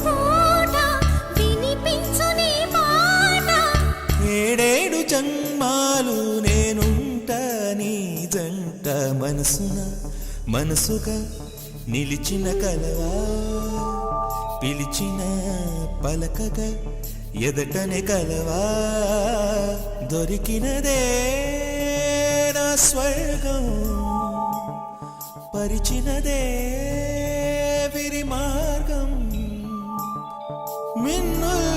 పూట వినిపించు నీ మాట. ఏడేడు జన్మాలు నేనుంట నీ జంట. మనసుగా నిలిచిన కలవా, పిలిచిన పలకగా ఎదటనే కలవా. దొరికినదే నా స్వర్గం, పరిచినదే విరి మార్గం. మిన్నుల